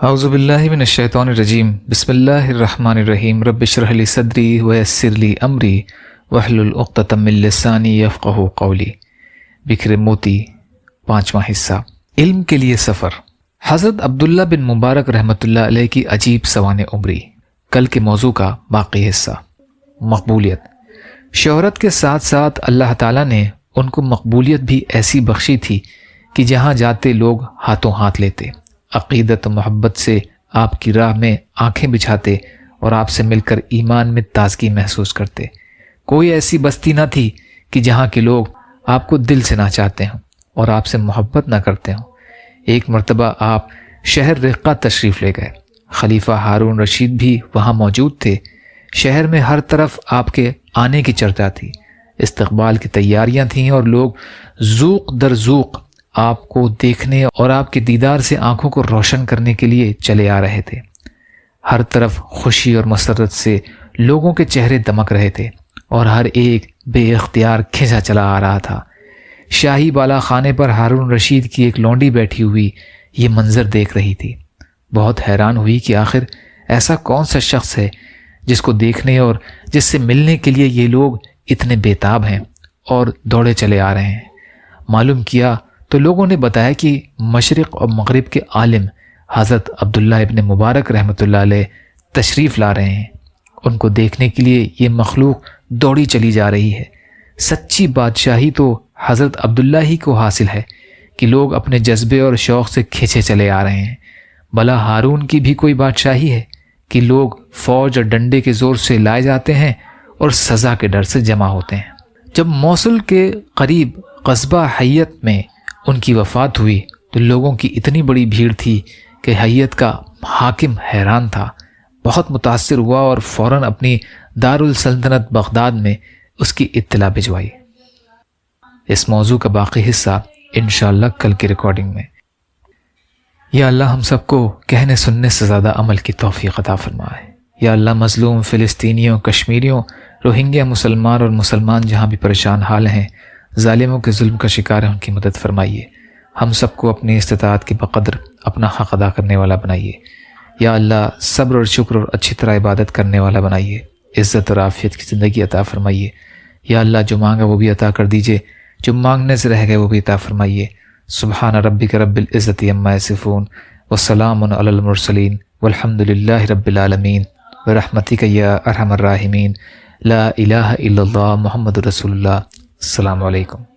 اعوذ باللہ من الشیطان الرجیم بسم اللہ الرحمن الرحیم رب اشرح لی صدری ویسر لی امری واحلل عقدۃ من لسانی یفقہوا قولی۔ بکھرے موتی، 5واں حصہ، علم کے لیے سفر۔ حضرت عبداللہ بن مبارک رحمۃ اللہ علیہ کی عجیب سوانح عمری۔ کل کے موضوع کا باقی حصہ، مقبولیت۔ شہرت کے ساتھ ساتھ اللہ تعالیٰ نے ان کو مقبولیت بھی ایسی بخشی تھی کہ جہاں جاتے لوگ ہاتھوں ہاتھ لیتے، عقیدت و محبت سے آپ کی راہ میں آنکھیں بچھاتے اور آپ سے مل کر ایمان میں تازگی محسوس کرتے۔ کوئی ایسی بستی نہ تھی کہ جہاں کے لوگ آپ کو دل سے نہ چاہتے ہوں اور آپ سے محبت نہ کرتے ہوں۔ ایک مرتبہ آپ شہر رقہ تشریف لے گئے۔ خلیفہ ہارون رشید بھی وہاں موجود تھے۔ شہر میں ہر طرف آپ کے آنے کی چرچا تھی، استقبال کی تیاریاں تھیں اور لوگ ذوق در ذوق آپ کو دیکھنے اور آپ کے دیدار سے آنکھوں کو روشن کرنے کے لیے چلے آ رہے تھے۔ ہر طرف خوشی اور مسرت سے لوگوں کے چہرے دمک رہے تھے اور ہر ایک بے اختیار کھنچا چلا آ رہا تھا۔ شاہی بالا خانے پر ہارون رشید کی ایک لونڈی بیٹھی ہوئی یہ منظر دیکھ رہی تھی۔ بہت حیران ہوئی کہ آخر ایسا کون سا شخص ہے جس کو دیکھنے اور جس سے ملنے کے لیے یہ لوگ اتنے بےتاب ہیں اور دوڑے چلے آ رہے ہیں۔ معلوم کیا تو لوگوں نے بتایا کہ مشرق اور مغرب کے عالم حضرت عبداللہ ابن مبارک رحمۃ اللہ علیہ تشریف لا رہے ہیں۔ ان کو دیکھنے کے لیے یہ مخلوق دوڑی چلی جا رہی ہے۔ سچی بادشاہی تو حضرت عبداللہ ہی کو حاصل ہے کہ لوگ اپنے جذبے اور شوق سے کھینچے چلے آ رہے ہیں۔ بھلا ہارون کی بھی کوئی بادشاہی ہے کہ لوگ فوج اور ڈنڈے کے زور سے لائے جاتے ہیں اور سزا کے ڈر سے جمع ہوتے ہیں۔ جب موصل کے قریب قصبہ حیت میں ان کی وفات ہوئی تو لوگوں کی اتنی بڑی بھیڑ تھی کہ حیت کا حاکم حیران تھا، بہت متاثر ہوا اور فوراً اپنی دارالسلطنت بغداد میں اس کی اطلاع بھجوائی۔ اس موضوع کا باقی حصہ انشاءاللہ کل کی ریکارڈنگ میں۔ یا اللہ ہم سب کو کہنے سننے سے زیادہ عمل کی توفیق عطا فرمائے۔ یا اللہ مظلوم فلسطینیوں، کشمیریوں، روہنگیا مسلمان اور مسلمان جہاں بھی پریشان حال ہیں، ظالموں کے ظلم کا شکار ہیں، ان کی مدد فرمائیے۔ ہم سب کو اپنی استطاعت کے بقدر اپنا حق ادا کرنے والا بنائیے۔ یا اللہ صبر اور شکر اور اچھی طرح عبادت کرنے والا بنائیے۔ عزت اور عافیت کی زندگی عطا فرمائیے۔ یا اللہ جو مانگا وہ بھی عطا کر دیجیے، جو مانگنے سے رہ گئے وہ بھی عطا فرمائیے۔ سبحان ربک رب العزت عما یصفون وسلام علی المرسلین والحمد للہ رب العالمین برحمتک یا ارحم الراحمین لا الہ الا اللہ محمد رسول اللہ۔ السلام علیکم۔